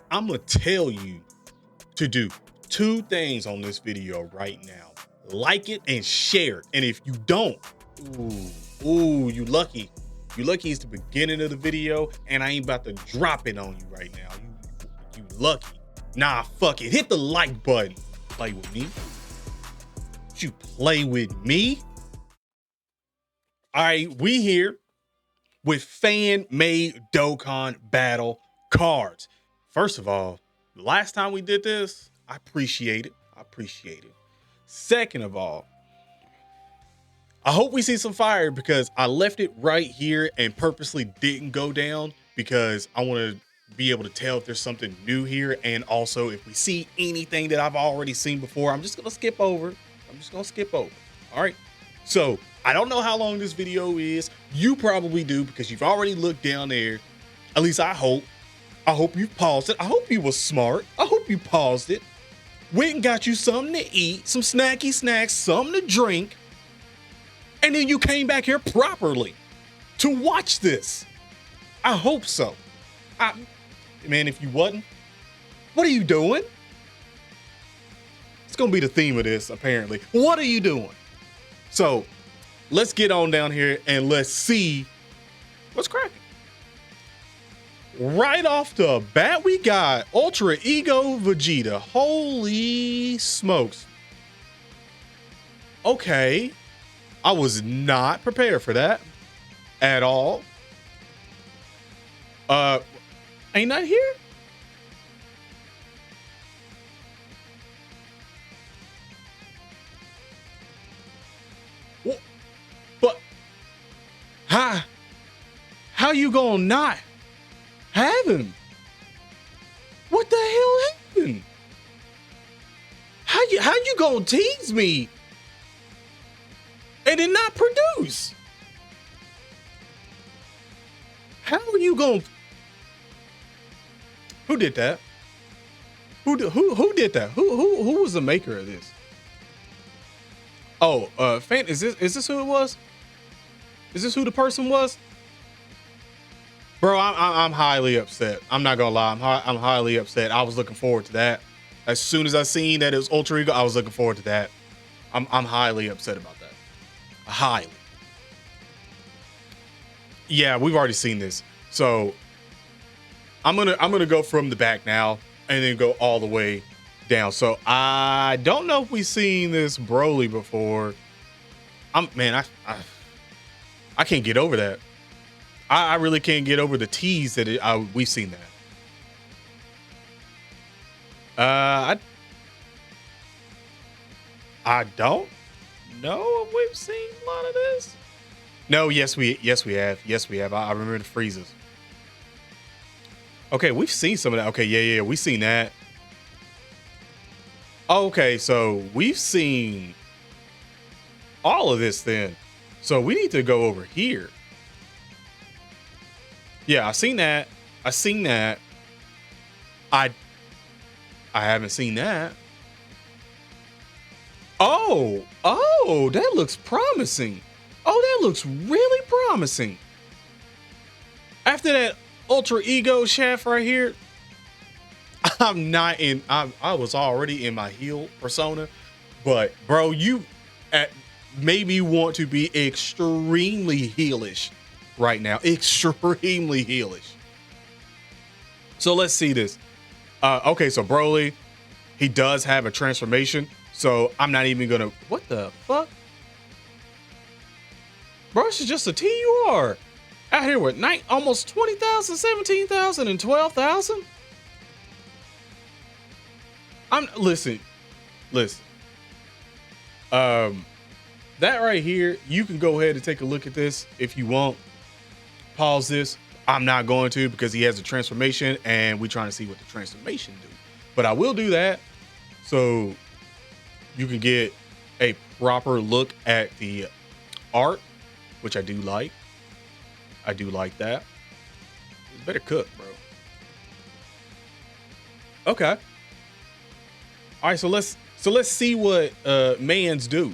I'm gonna tell you to do two things on this video right now. Like it and share it. And if you don't, you lucky. You lucky it's the beginning of the video and I ain't about to drop it on you right now. You lucky. Nah, fuck it. Hit the like button. Play with me. You play with me? All right, we here with fan-made Dokkan battle cards. First of all, the last time we did this, I appreciate it. Second of all, I hope we see some fire because I left it right here and purposely didn't go down because I want to be able to tell if there's something new here. And also if we see anything that I've already seen before, I'm just going to skip over. All right. So I don't know how long this video is. You probably do because you've already looked down there. At least I hope. I hope you paused it. I hope you was smart. I hope you paused it. Went and got you something to eat, some snacky snacks, something to drink. And then you came back here properly to watch this. I hope so. Man, if you wasn't, what are you doing? It's gonna be the theme of this, apparently. What are you doing? So let's get on down here and let's see what's cracking. Right off the bat, we got Ultra Ego Vegeta. Holy smokes. Okay. I was not prepared for that at all. Ain't that here? What? But how you gonna not have him? What the hell happened? How you gonna tease me and then not produce? How are you gonna? Who did that? Who did that? Who was the maker of this? Oh, fan, is this who it was? Is this who the person was? Bro, I'm highly upset. I'm not gonna lie. I'm highly upset. I was looking forward to that. As soon as I seen that it was Ultra Ego, I was looking forward to that. I'm highly upset about that. Highly. Yeah, we've already seen this. So I'm gonna go from the back now and then go all the way down. So I don't know if we've seen this Broly before. I can't get over that. I really can't get over the tease that we've seen that. I don't know if we've seen a lot of this. No, yes we have. I remember the freezes. Okay, we've seen some of that. Okay, yeah, we've seen that. Okay, so we've seen all of this then. So we need to go over here. Yeah, I seen that. I haven't seen that. Oh, that looks promising. Oh, that looks really promising. After that Ultra Ego shaft right here, I was already in my heel persona, but bro, you made me want to be extremely heelish right now. Extremely heelish. So let's see this. Okay, so Broly, he does have a transformation. So I'm not even gonna, what the fuck? Bro, this is just a TUR. Out here with almost 20,000, 17,000, and 12,000. Listen. That right here, you can go ahead and take a look at this if you want. Pause this. I'm not going to because he has a transformation and we're trying to see what the transformation do. But I will do that so you can get a proper look at the art, which I do like. I do like that. It's better cook, bro. Okay. All right, so let's see what mans do.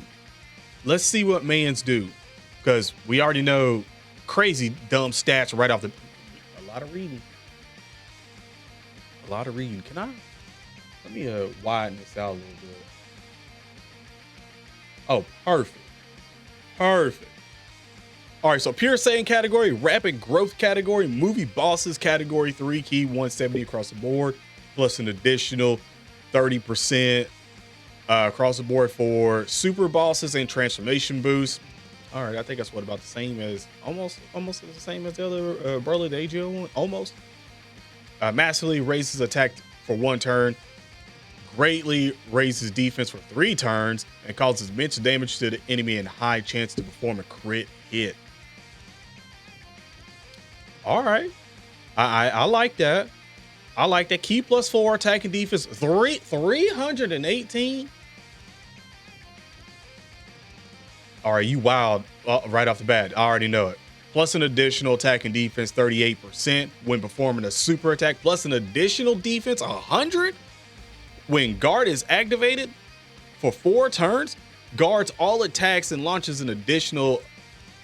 Let's see what mans do, because we already know crazy dumb stats right off the. A lot of reading. A lot of reading. Can I? Let me widen this out a little bit. Oh, perfect. Perfect. All right, so Pure Saiyan category, Rapid Growth category, Movie Bosses category, 3 key, 170 across the board, plus an additional 30% across the board for Super Bosses and Transformation Boost. All right, I think that's what about the same as almost the same as the other Broly the AGO one. Almost. Massively raises attack for 1 turn, greatly raises defense for 3 turns, and causes immense damage to the enemy and high chance to perform a crit hit. All right, I like that. I like that. Key +4 attack and defense 318. All right, you wild right off the bat. I already know it. Plus an additional attack and defense 38% when performing a super attack, plus an additional defense 100 when guard is activated for 4 turns. Guards all attacks and launches an additional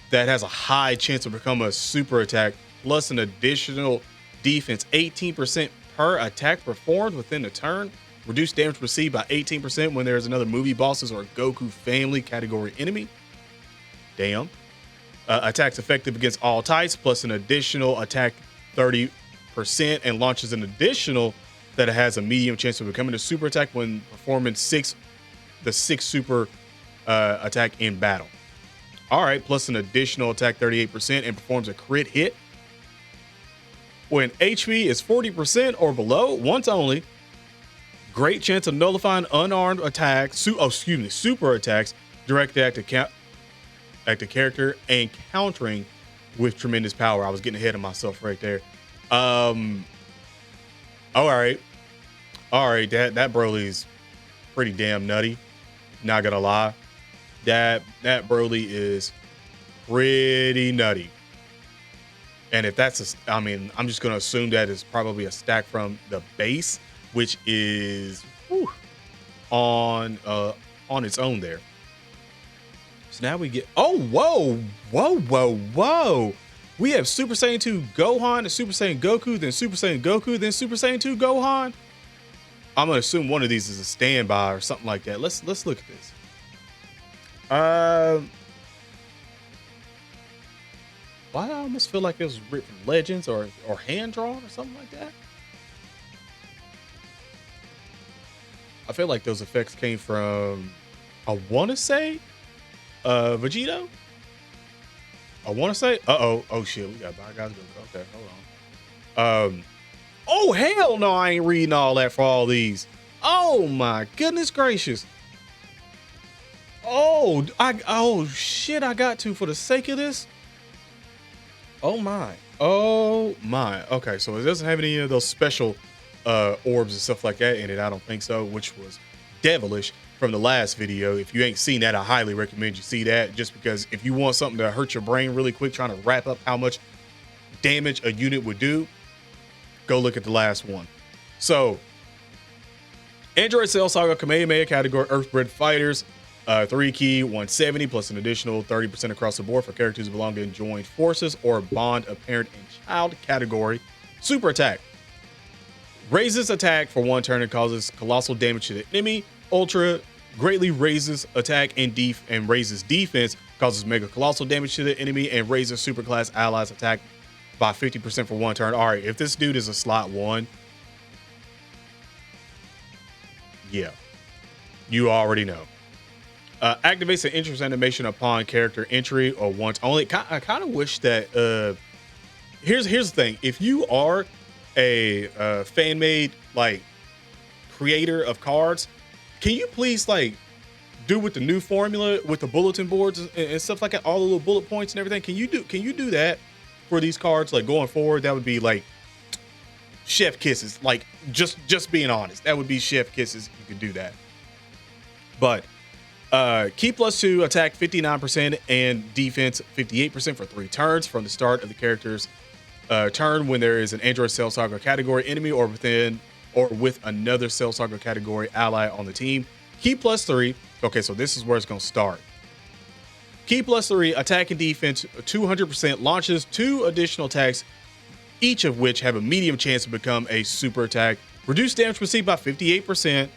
that has a high chance to become a super attack, plus an additional defense 18% per attack performed within a turn. Reduce damage received by 18% when there is another movie bosses or Goku family category enemy. Damn. Attacks effective against all types, plus an additional attack 30% and launches an additional that has a medium chance of becoming a super attack when performing the 6 super attack in battle. All right, plus an additional attack 38% and performs a crit hit when HP is 40% or below, once only. Great chance of nullifying unarmed attacks, super attacks directed at the character and countering with tremendous power. I was getting ahead of myself right there. All right, that Broly's pretty damn nutty. Not gonna lie, that Broly is pretty nutty. And if that's I'm just gonna assume that is probably a stack from the base, which is on its own there. So now we get, whoa. We have Super Saiyan 2 Gohan, and Super Saiyan Goku, then Super Saiyan Goku, then Super Saiyan 2 Gohan. I'm gonna assume one of these is a standby or something like that. Let's look at this. Why do I almost feel like it was ripped from Legends or hand drawn or something like that? I feel like those effects came from, I want to say, Vegeta. I want to say, oh shit, we got bad guys. Okay, hold on. Oh hell no, I ain't reading all that for all these. Oh my goodness gracious. Oh shit, I got to for the sake of this. Oh my. Okay, so it doesn't have any of those special orbs and stuff like that in it. I don't think so, which was devilish from the last video. If you ain't seen that, I highly recommend you see that, just because if you want something to hurt your brain really quick trying to wrap up how much damage a unit would do, go look at the last one. So Android Cell Saga Kamehameha category Earthbred Fighters, 3 key 170 plus an additional 30% across the board for characters who belong to joined forces or bond of parent and child category. Super attack raises attack for 1 turn and causes colossal damage to the enemy. Ultra greatly raises attack and raises defense, causes mega colossal damage to the enemy, and raises super class allies attack by 50% for 1 turn. All right, if this dude is a slot 1, yeah, you already know. Activates an interest animation upon character entry or once only. I kind of wish that here's the thing. If you are a fan-made like creator of cards, can you please like do with the new formula with the bulletin boards and stuff like that, all the little bullet points and everything? Can you do that for these cards like going forward? That would be like chef kisses. Like just being honest, that would be chef kisses if you could do that. But key +2 attack 59% and defense 58% for 3 turns from the start of the character's turn when there is an Android Cell Saga category enemy or with another Cell Saga category ally on the team. Key +3. Okay, so this is where it's going to start. Key +3 attack and defense 200% launches 2 additional attacks, each of which have a medium chance to become a super attack Reduce damage received by 58%.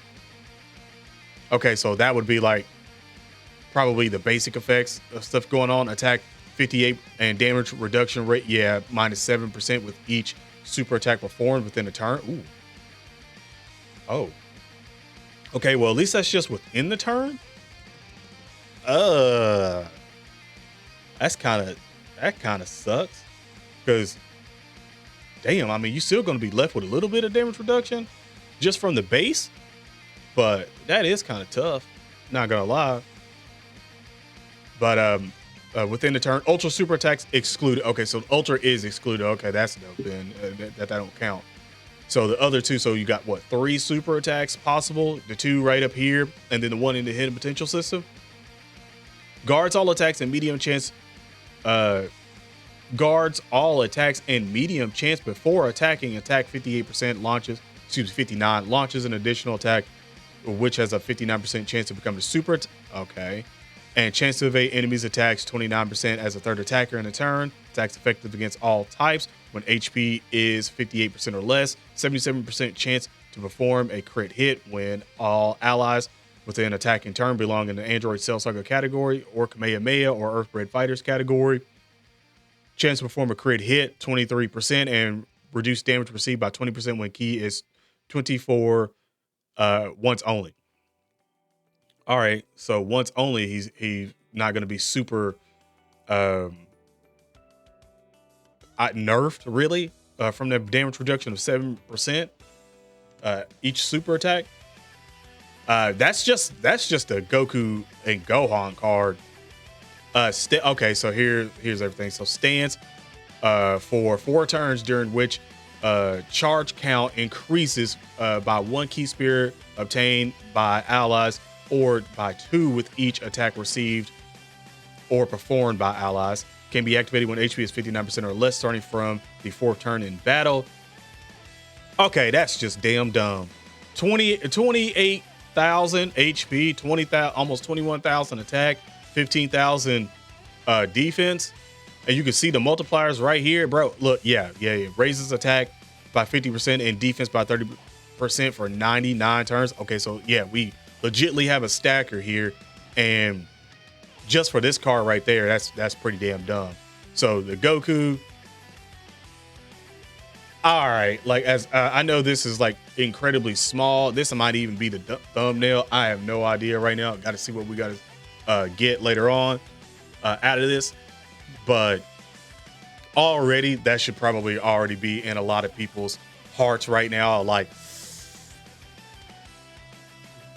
Okay, so that would be like probably the basic effects of stuff going on. Attack 58 and damage reduction rate, yeah, -7% with each super attack performed within a turn. Ooh. Oh. Okay, well, at least that's just within the turn. That kind of sucks. Because, damn, I mean, you're still going to be left with a little bit of damage reduction just from the base. But that is kind of tough. Not going to lie. But within the turn, ultra super attacks excluded. Okay, so ultra is excluded. Okay, that's dope then. That don't count. So the other two, so you got what, 3 super attacks possible? The 2 right up here, and then the 1 in the hidden potential system. Guards all attacks and medium chance. Guards all attacks and medium chance before attacking. Attack 58% launches. Excuse me, 59 launches an additional attack, which has a 59% chance to become a super. Okay. And chance to evade enemies' attacks 29% as a third attacker in a turn. Attacks effective against all types when HP is 58% or less. 77% chance to perform a crit hit when all allies within attacking turn belong in the Android Cell Saga category or Kamehameha or Earthbred Fighters category. Chance to perform a crit hit 23% and reduce damage received by 20% when key is 24 once only. All right, so once only, he's not going to be super nerfed really from the damage reduction of 7% each super attack. That's just a Goku and Gohan card. Okay, so here's everything. So stance for 4 turns during which charge count increases by 1 key spear obtained by allies, or by 2 with each attack received or performed by allies. Can be activated when HP is 59% or less starting from the 4th turn in battle. Okay, that's just damn dumb. 28,000 HP, 20,000, almost 21,000 attack, 15,000 defense. And you can see the multipliers right here, bro. Look, yeah. Raises attack by 50% and defense by 30% for 99 turns. Okay, so yeah, we legitly have a stacker here, and just for this card right there, that's pretty damn dumb. So the Goku, all right, like as I know this is like incredibly small. This might even be the thumbnail. I have no idea right now. Got to see what we got to get later on out of this, but already that should probably already be in a lot of people's hearts right now, like,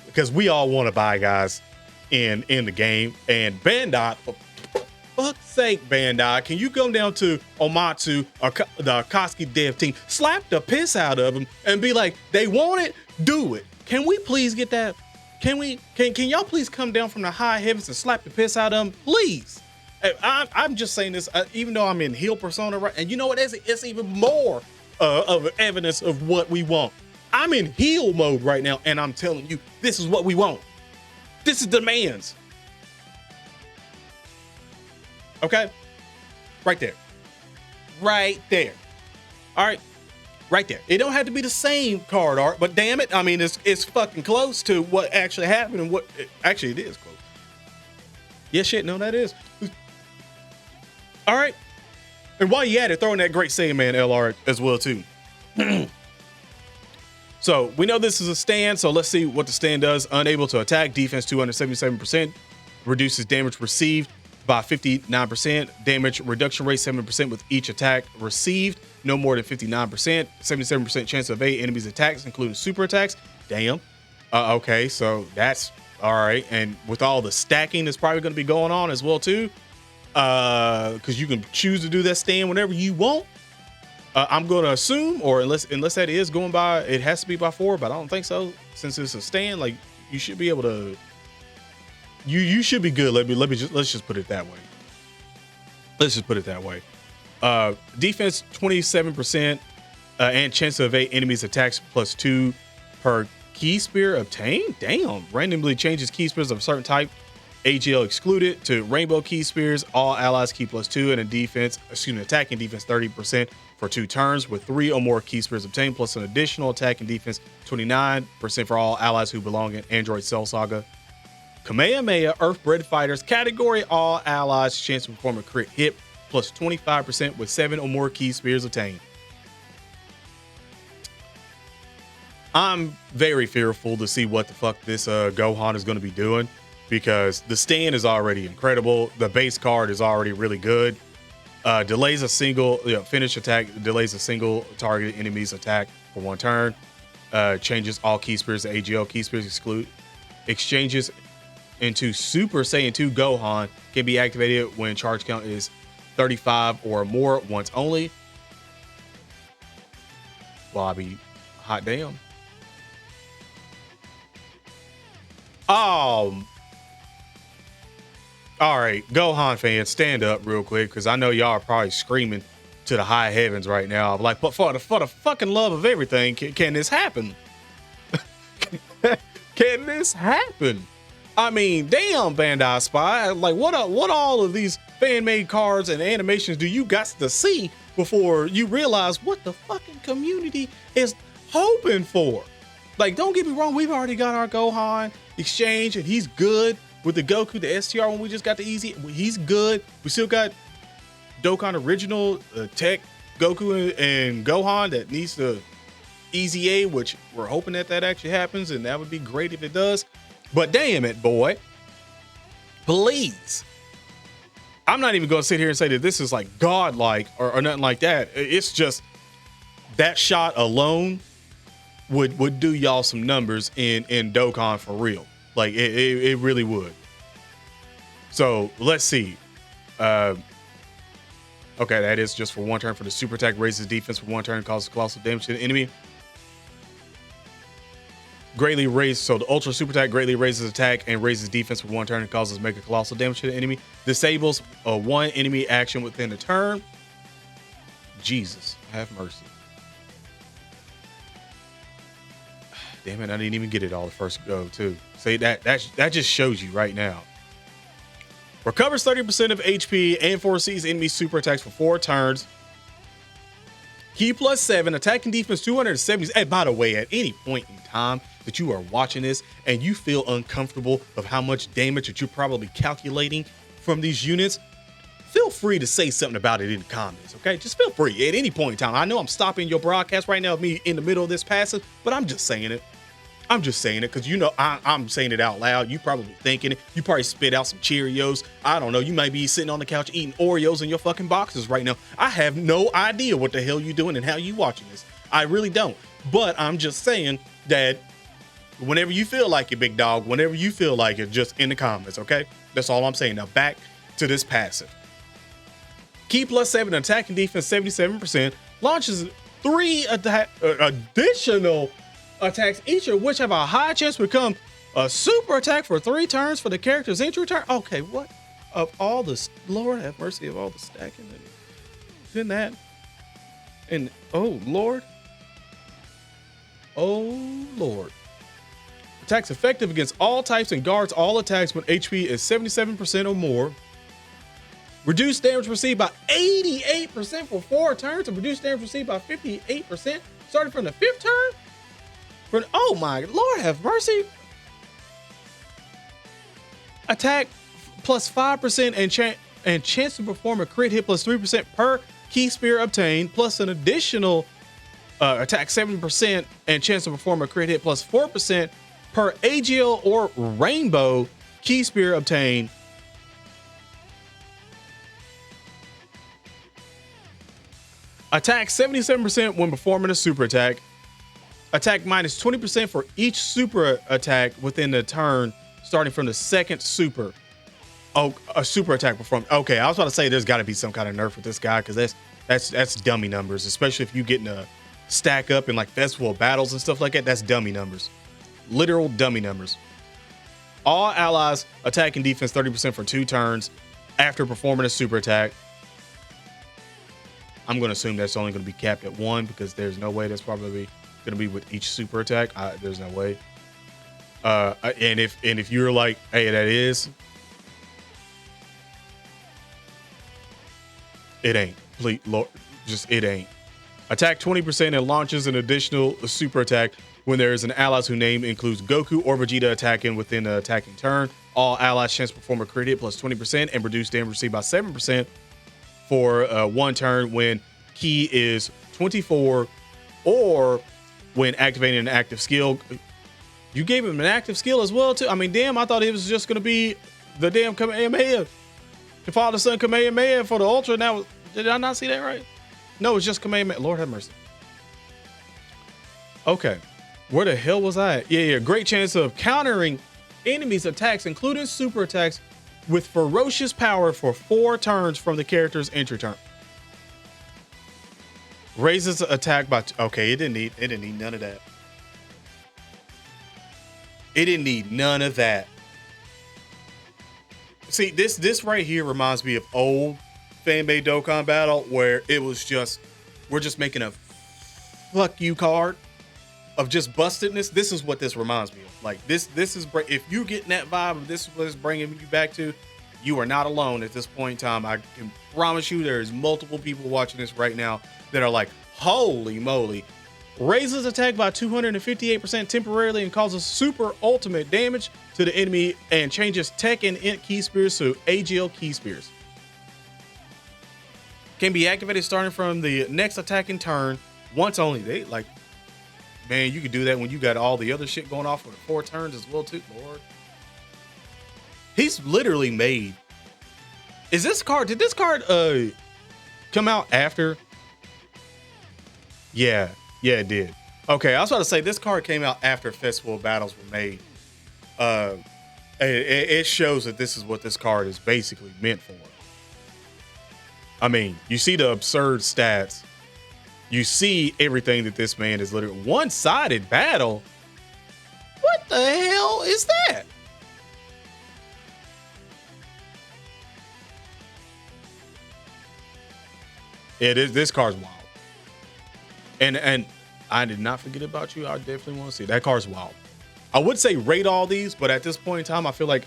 because we all want to buy guys in the game. And Bandai, for fuck's sake, Bandai, can you come down to Omatsu or the Akatsuki dev team, slap the piss out of them and be like, they want it, do it. Can we please get that? Can y'all please come down from the high heavens and slap the piss out of them, please? I'm just saying this, even though I'm in heel persona, right? And you know what? It's even more of evidence of what we want. I'm in heel mode right now, and I'm telling you, this is what we want. This is demands. Okay? Right there. Right there. All right. Right there. It don't have to be the same card art, but damn it, I mean, it's fucking close to what actually happened, and what actually it is close. Yeah, shit, no, that is. All right. And while you at it, throwing that great Saiyan Man LR as well, too. So we know this is a stand, so let's see what the stand does. Unable to attack, defense 277%, reduces damage received by 59%, damage reduction rate 7% with each attack received, no more than 59%, 77% chance to evade enemies' attacks, including super attacks. Damn. Okay, so that's all right. And with all the stacking that's probably going to be going on as well too, because you can choose to do that stand whenever you want. I'm going to assume, or unless that is going by, it has to be by 4, but I don't think so. Since it's a stand, like, you should be able to. You should be good. Let's just put it that way. Let's just put it that way. Defense 27% and chance to evade enemies' attacks +2 per key spear obtained. Damn. Randomly changes key spears of a certain type AGL excluded. To rainbow key spears, all allies key +2 and a defense, attack and defense 30% for 2 turns with 3 or more key spears obtained, plus an additional attack and defense 29% for all allies who belong in Android Cell Saga. Kamehameha Earthbred Fighters category, all allies chance to perform a crit hit plus 25% with 7 or more key spears obtained. I'm very fearful to see what the fuck this Gohan is going to be doing, because the stand is already incredible. The base card is already really good. Delays a single finish attack, delays a single target enemy's attack for 1 turn. Changes all key spears to AGL. Key spears exclude. Exchanges into Super Saiyan 2 Gohan can be activated when charge count is 35 or more once only. Bobby, hot damn. All right, Gohan fans, stand up real quick, because I know y'all are probably screaming to the high heavens right now. Like, but for the fucking love of everything, can this happen? Can this happen? I mean, damn, Bandai Spy. Like, what all of these fan-made cards and animations do you got to see before you realize what the fucking community is hoping for? Like, don't get me wrong, we've already got our Gohan exchange, and he's good. With the Goku, the STR, when we just got the easy, he's good. We still got Dokkan original tech Goku and Gohan that needs the easy A, which we're hoping that actually happens, and that would be great if it does. But damn it, boy, please. I'm not even going to sit here and say that this is like godlike or nothing like that. It's just that shot alone would do y'all some numbers in Dokkan for real. Like, it really would. So let's see. Okay, that is just for 1 turn for the super attack. Raises defense for 1 turn, causes colossal damage to the enemy. Greatly raises, so the ultra super attack greatly raises attack and raises defense for 1 turn and causes mega colossal damage to the enemy. Disables 1 enemy action within a turn. Jesus, have mercy. Damn it, I didn't even get it all the first go, too. See, that just shows you right now. Recovers 30% of HP and foresees enemy super attacks for 4 turns. Key +7, attack and defense 270. Hey, by the way, at any point in time that you are watching this and you feel uncomfortable of how much damage that you're probably calculating from these units, feel free to say something about it in the comments, okay? Just feel free at any point in time. I know I'm stopping your broadcast right now, me in the middle of this passive, but I'm just saying it. I'm just saying it because, you know, I'm saying it out loud. You probably thinking it. You probably spit out some Cheerios. I don't know. You might be sitting on the couch eating Oreos in your fucking boxes right now. I have no idea what the hell you doing and how you watching this. I really don't. But I'm just saying that whenever you feel like it, big dog, whenever you feel like it, just in the comments, okay? That's all I'm saying. Now back to this passive. Key +7, attack and defense 77%. Launches 3 additional attacks, each of which have a high chance to become a super attack for 3 turns for the character's entry turn. Okay, what of all this? Lord have mercy of all the stacking in that. And oh Lord. Attacks effective against all types and guards all attacks when HP is 77% or more. Reduce damage received by 88% for 4 turns, and reduce damage received by 58% starting from the 5th turn. Oh my Lord have mercy. Attack +5% and chance to perform a crit hit +3% per key spear obtained, plus an additional attack 7% and chance to perform a crit hit +4% per AGL or rainbow key spear obtained. Attack 77% when performing a super attack. Attack -20% for each super attack within the turn, starting from the 2nd super. Oh, a super attack performed. Okay, I was about to say there's got to be some kind of nerf with this guy, because that's dummy numbers, especially if you getting a stack up in like festival battles and stuff like that. That's dummy numbers, literal dummy numbers. All allies attack and defense 30% for 2 turns after performing a super attack. I'm going to assume that's only going to be capped at 1, because there's no way that's probably going to be with each super attack. There's no way. And if you're like, hey, that is, It ain't. Please, Lord, just it ain't. Attack 20% and launches an additional super attack when there is an allies whose name includes Goku or Vegeta attacking within the attacking turn. All allies chance to perform a crit hit plus 20% and reduce damage received by 7% for one turn when key is 24 or when activating an active skill. You gave him an active skill as well too. I mean, damn, I thought it was just gonna be the damn Kamehameha, the Father Son Kamehameha for the Ultra. Now, did I not see that right? No, it's just Kamehameha. Lord have mercy. Okay, where the hell was I at? Yeah, great chance of countering enemies' attacks, including super attacks, with ferocious power for 4 turns from the character's entry turn. Raises attack by okay, it didn't need none of that. It didn't need none of that. See, this right here reminds me of old fan-made Dokkan battle where it was just, we're just making a fuck you card of just bustedness. This is what this reminds me of. Like this is, if you getting that vibe, this is what it's bringing you back to. You are not alone at this point in time. I can promise you there's multiple people watching this right now that are like, holy moly. Raises attack by 258% temporarily and causes super ultimate damage to the enemy and changes tech and int key spears to AGL key spears. Can be activated starting from the next attacking turn once only. They like, man, you could do that when you got all the other shit going off for 4 turns as well too, Lord. He's literally made. Is this card, did this card come out after? Yeah, it did. Okay, I was about to say this card came out after Festival of Battles were made. It shows that this is what this card is basically meant for. I mean, you see the absurd stats. You see everything that this man is literally one-sided battle. What the hell is that? It is. This card's wild. And I did not forget about you. I definitely want to see that card's wild. I would say rate all these, but at this point in time, I feel like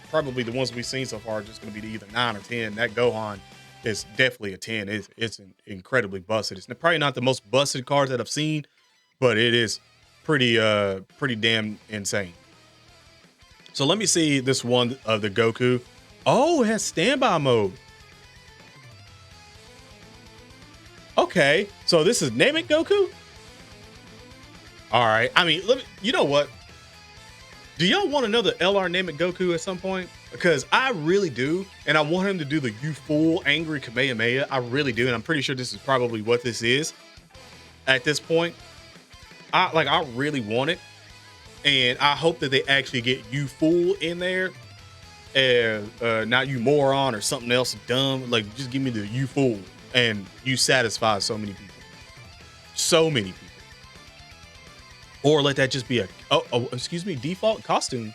probably the ones we've seen so far are just going to be either 9 or 10. That Gohan is definitely a 10. It's incredibly busted. It's probably not the most busted card that I've seen, but it is pretty damn insane. So let me see this one of the Goku. Oh, it has standby mode. Okay, so this is Namek Goku? All right, I mean, you know what? Do y'all want another LR Namek Goku at some point? Because I really do, and I want him to do the "you fool" angry Kamehameha. I really do, and I'm pretty sure this is probably what this is at this point. I really want it, and I hope that they actually get "you fool" in there, and not "you moron" or something else dumb. Like, just give me the "you fool," and you satisfy so many people, or let that just be a default costume.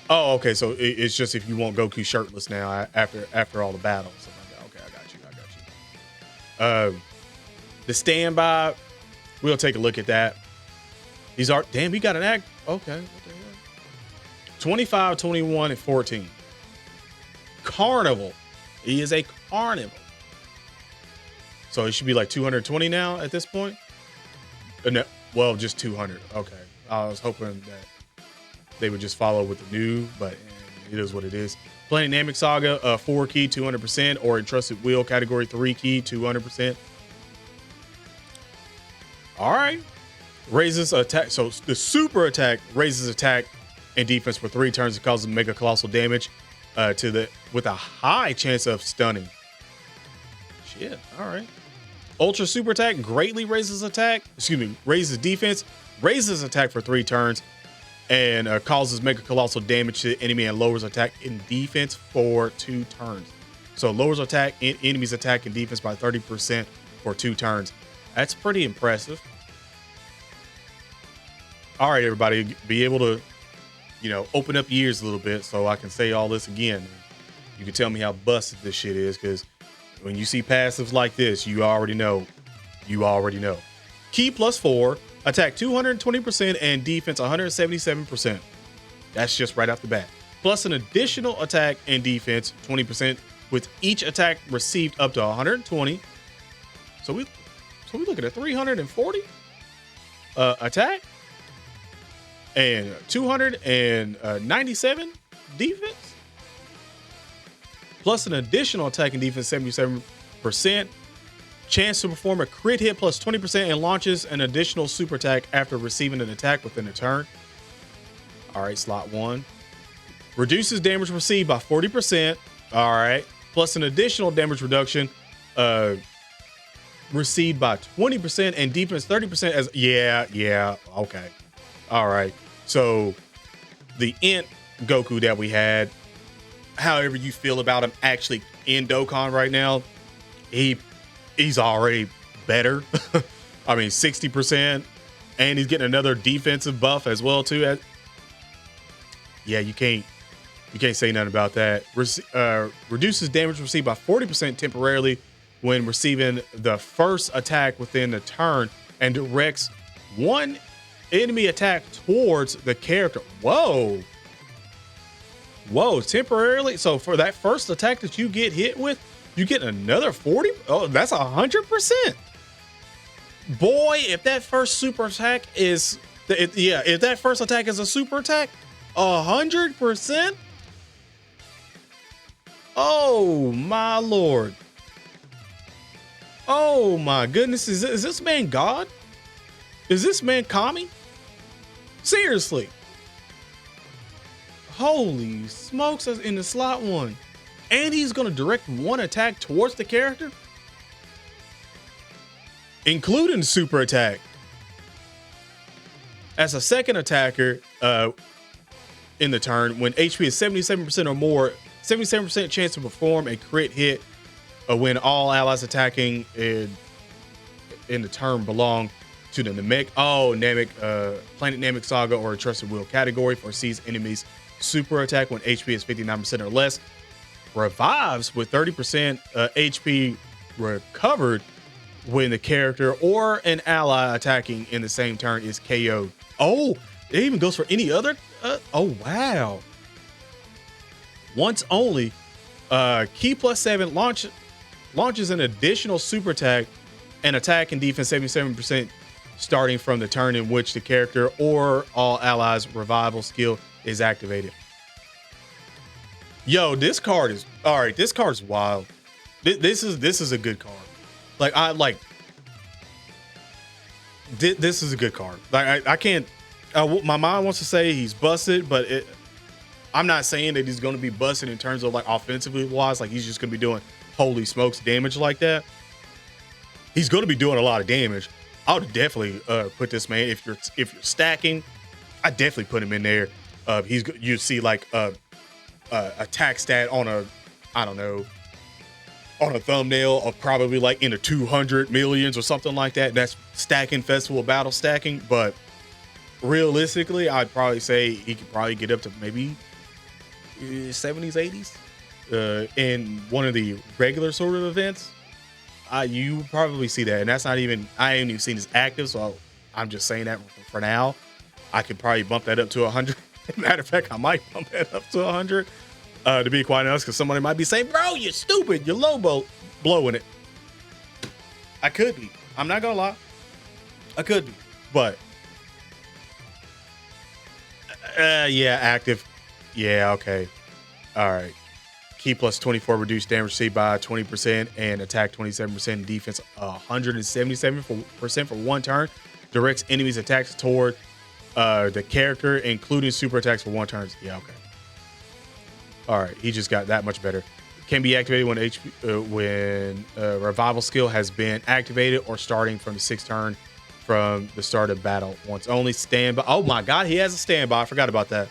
Oh, okay. So it's just if you want Goku shirtless now after all the battles. Okay, I got you. The standby, we'll take a look at that. These are, damn, he got an act. Okay, what the hell? 25, 21, and 14. Carnival. He is a carnival. So it should be like 220 now at this point. No, well, just 200. Okay, I was hoping that they would just follow with the new, but it is what it is. Planet Namek Saga, 4 key, 200%, or Entrusted Wheel, category 3 key, 200%. All right. Raises attack. So the super attack raises attack and defense for 3 turns and causes mega colossal damage with a high chance of stunning. Shit. All right. Ultra super attack greatly raises attack. Raises defense, raises attack for 3 turns, and causes mega colossal damage to the enemy and lowers attack and defense for 2 turns. So lowers attack and enemies attack and defense by 30% for 2 turns. That's pretty impressive. All right, everybody, be able to, open up your ears a little bit so I can say all this again. You can tell me how busted this shit is, because when you see passives like this, you already know. Key +4, attack 220% and defense 177%. That's just right off the bat. Plus an additional attack and defense 20% with each attack received up to 120. So we looking at 340 attack and 297 defense, plus an additional attack and defense 77%. Chance to perform a crit hit plus 20% and launches an additional super attack after receiving an attack within a turn. All right, slot 1. Reduces damage received by 40%. All right. Plus an additional damage reduction received by 20% and defense 30% as yeah, okay. All right. So the Int Goku that we had, however you feel about him actually in Dokkan right now, he's already better. I mean, 60%, and he's getting another defensive buff as well too. Yeah, you can't say nothing about that. Reduces damage received by 40% temporarily when receiving the first attack within the turn, and directs one enemy attack towards the character. Whoa, temporarily. So for that first attack that you get hit with, you get another 40. Oh, that's 100%. Boy, if that first super attack is, if that first attack is a super attack, 100%. Oh my Lord. Oh my goodness. Is this man God? Is this man Kami? Seriously. Holy smokes, that's in the slot 1. And he's going to direct one attack towards the character, including super attack. As a second attacker in the turn, when HP is 77% or more, 77% chance to perform a crit hit when all allies attacking in the turn belong to the Namek. Planet Namek Saga or a Trusted Wheel category, foresees enemies super attack when HP is 59% or less. Revives with 30% HP recovered when the character or an ally attacking in the same turn is KO'd. Oh, it even goes for any other. Oh, wow. Once only. Key plus 7 launches an additional super attack and attack and defense 77% starting from the turn in which the character or all allies revival skill is activated. Yo, this card is all right. This card's wild. This is a good card. This is a good card. Like I can't. My mind wants to say he's busted, but I'm not saying that he's going to be busted in terms of like offensively wise. Like he's just going to be doing holy smokes damage like that. He's going to be doing a lot of damage. I would definitely put this man if you're stacking. I definitely put him in there. You see like attack stat on a thumbnail of probably like in the 200 millions or something like that. That's stacking festival battle stacking. But realistically, I'd probably say he could probably get up to maybe 70s, 80s in one of the regular sort of events. You probably see that, and that's not even. I ain't even seen his active, so I'm just saying that for now. I could probably bump that up to 100. Matter of fact, I might bump that up to 100. To be quite honest, because somebody might be saying, "Bro, you're stupid. You're low blowing it." I could be. I'm not gonna lie. I could be, but yeah, active. Yeah, okay. All right. Key plus 24 reduced damage received by 20% and attack 27%, defense 177% for one turn. Directs enemies' attacks toward the character, including super attacks for one turn. Yeah, okay. All right, he just got that much better. Can be activated when revival skill has been activated or starting from the 6th turn from the start of battle. Once only standby. Oh my God, he has a standby. I forgot about that.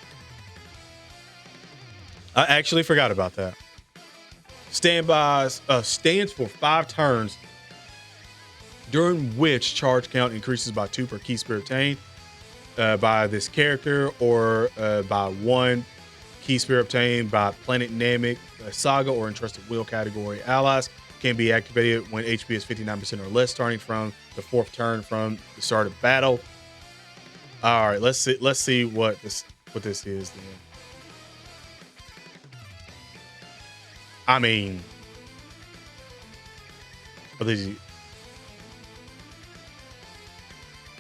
I actually forgot about that. Standbys stands for 5 turns, during which charge count increases by 2 per key spirit obtained by this character, or by 1 key spirit obtained by Planet Namek Saga or Entrusted Wheel category allies. Can be activated when HP is 59% or less, starting from the 4th turn from the start of battle. All right, let's see what this is then. I mean, but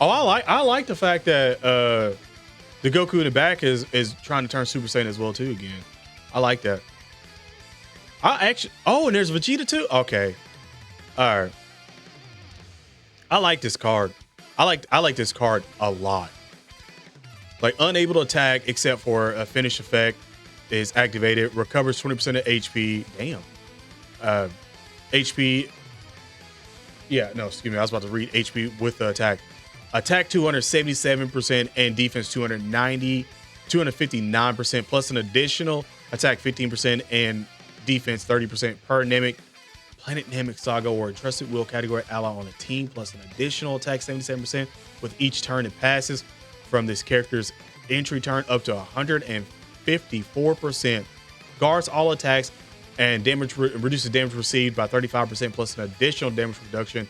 I like the fact that the Goku in the back is trying to turn Super Saiyan as well too again. I like that. I actually and there's Vegeta too. Okay, all right. I like this card. I like this card a lot. Like unable to attack except for a finish effect is activated. Recovers 20% of HP. Damn. HP. Yeah, no, excuse me. I was about to read HP with the attack. Attack 277% and defense 259% plus an additional attack 15% and defense 30% per Namek, Planet Namek Saga or a trusted will category ally on a team plus an additional attack 77% with each turn it passes from this character's entry turn up to 154%. Guards all attacks and damage reduces damage received by 35% plus an additional damage reduction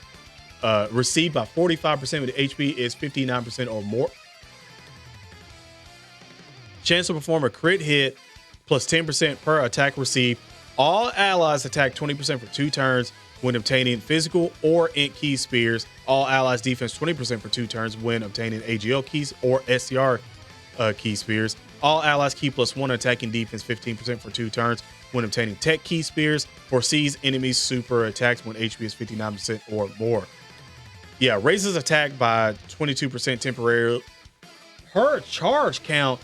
received by 45% with the HP is 59% or more. Chance to perform a crit hit plus 10% per attack received. All allies attack 20% for 2 turns when obtaining physical or int key spears. All allies defense 20% for 2 turns when obtaining AGL keys or SCR key spears. All allies key plus 1 attacking defense 15% for 2 turns when obtaining tech key spears. Foresees enemies super attacks when HP is 59% or more. Yeah, raises attack by 22% temporarily per charge count.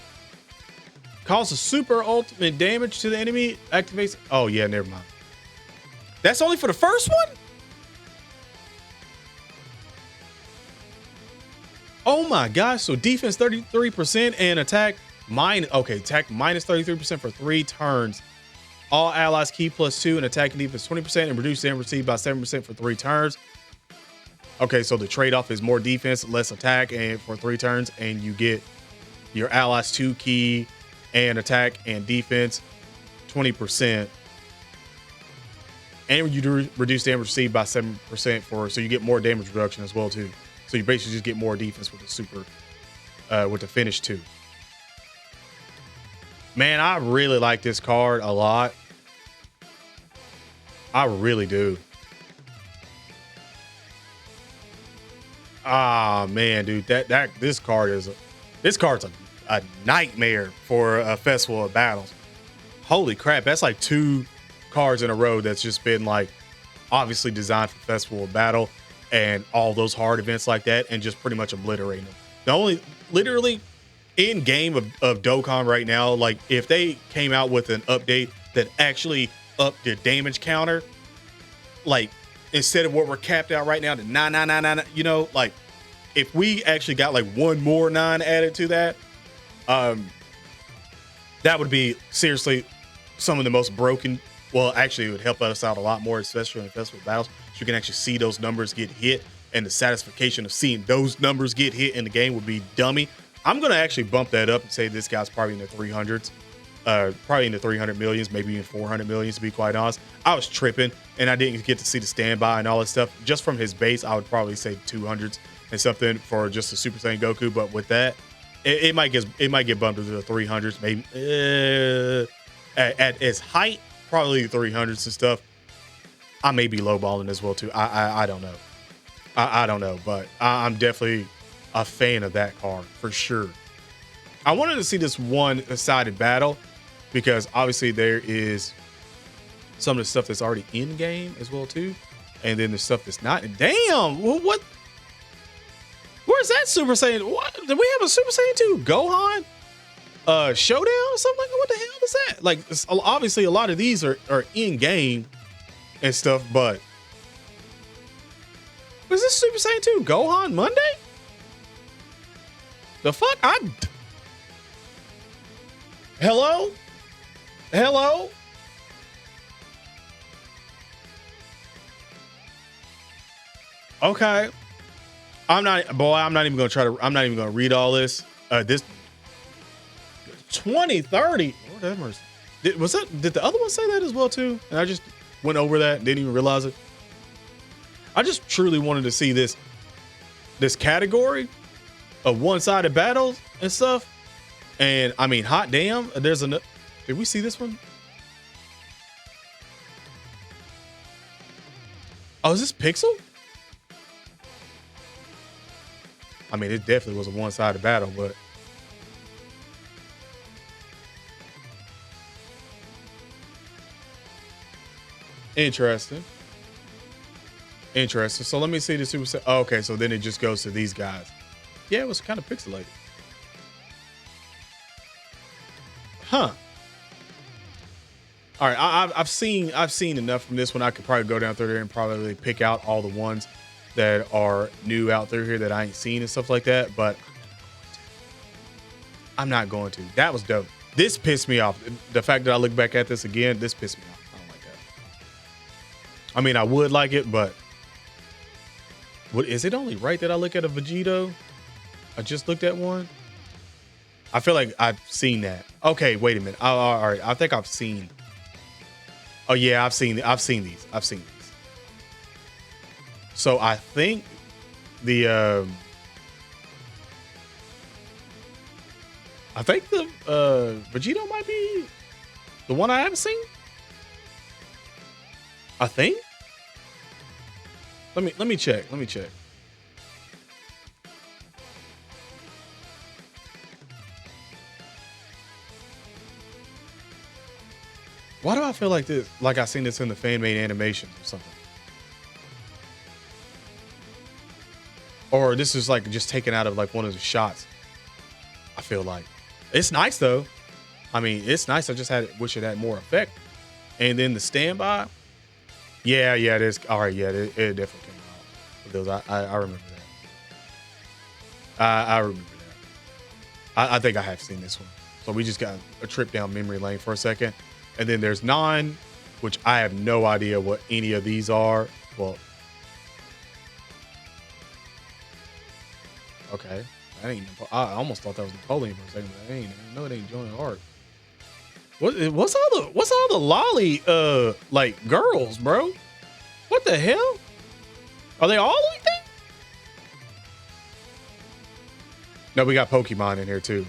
Causes super ultimate damage to the enemy. Activates. Oh, yeah, never mind. That's only for the first one? Oh my gosh. So defense 33% and attack attack minus 33% for 3 turns. All allies key plus 2 and attacking defense 20% and reduce damage received by 7% for 3 turns. Okay, so the trade-off is more defense, less attack, and for 3 turns, and you get your allies 2 key and attack and defense 20%. And you do reduce damage received by 7% so you get more damage reduction as well too. So you basically just get more defense with the super with the finish too. Man, I really like this card a lot. I really do. Ah, man, dude, this card's a nightmare for a festival of battles. Holy crap, that's like 2 cards in a row that's just been like obviously designed for festival of battle and all those hard events like that and just pretty much obliterating them. The only literally in game of Dokkan right now, like if they came out with an update that actually upped the damage counter, like instead of what we're capped out right now to 9999, you know, like if we actually got like 1 more 9 added to that, that would be seriously some of the most broken. Well, actually, it would help us out a lot more, especially in festival battles. So you can actually see those numbers get hit, and the satisfaction of seeing those numbers get hit in the game would be dummy. I'm gonna actually bump that up and say this guy's probably in the 300s, probably in the 300 millions, maybe even 400 millions to be quite honest. I was tripping, and I didn't get to see the standby and all that stuff. Just from his base, I would probably say 200s and something for just the Super Saiyan Goku. But with that, it might get bumped to the 300s, maybe at its height, probably the 300s and stuff. I may be lowballing as well too. I don't know. I don't know, but I'm definitely a fan of that card for sure. I wanted to see this one-sided battle because obviously there is some of the stuff that's already in game as well too, and then the stuff that's not. Damn, what? Where's that Super Saiyan? What? Did we have a Super Saiyan 2 Gohan showdown or something like that? What the hell is that? Like, obviously a lot of these are in game and stuff, but was this Super Saiyan 2 Gohan Monday? The fuck? Hello? Okay. I'm not even gonna read all this. This 2030. Lord have mercy. Did the other one say that as well too? And I just went over that and didn't even realize it. I just truly wanted to see this category of one-sided battles and stuff. And I mean, hot damn, did we see this one? Oh, is this Pixel? I mean, it definitely was a one-sided battle, but interesting. Interesting. So let me see the Super. Oh, okay, so then it just goes to these guys. Yeah, it was kind of pixelated. Huh. All right, I've seen enough from this one. I could probably go down through there and probably pick out all the ones that are new out there here that I ain't seen and stuff like that. But I'm not going to. That was dope. This pissed me off. The fact that I look back at this again, this pissed me off. I don't like that. I mean, I would like it, but what is it only right that I look at a Vegito? I just looked at one. I feel like I've seen that. Okay, wait a minute. All right, I think I've seen. Oh yeah, I've seen these. I've seen these. So I think the Vegito might be the one I haven't seen. I think. Let me check. Let me check. Why do I feel like this? Like I seen this in the fan made animations or something. Or this is like just taken out of like one of the shots. I feel like it's nice though. I mean, it's nice. I just wish it had more effect. And then the standby. Yeah, it is. All right, yeah, it definitely came out. With those, I remember that. I remember that. I think I have seen this one. So we just got a trip down memory lane for a second. And then there's 9, which I have no idea what any of these are. Well, okay. I almost thought that was Napoleon for a second, but I know it ain't Joan of Arc. What's all the lolly like girls, bro? What the hell? Are they all like that? No, we got Pokemon in here too.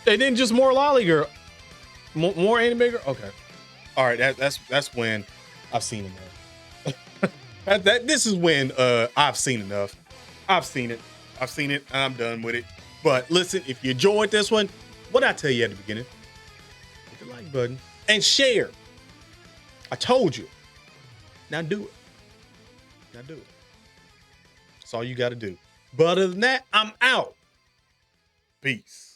And then just more lolly girl, more anime girl. Okay, all right. That's when I've seen enough. This is when I've seen enough. I've seen it, and I'm done with it. But listen, if you enjoyed this one, what did I tell you at the beginning? Hit the like button and share. I told you. Now do it. That's all you got to do. But other than that, I'm out. Peace.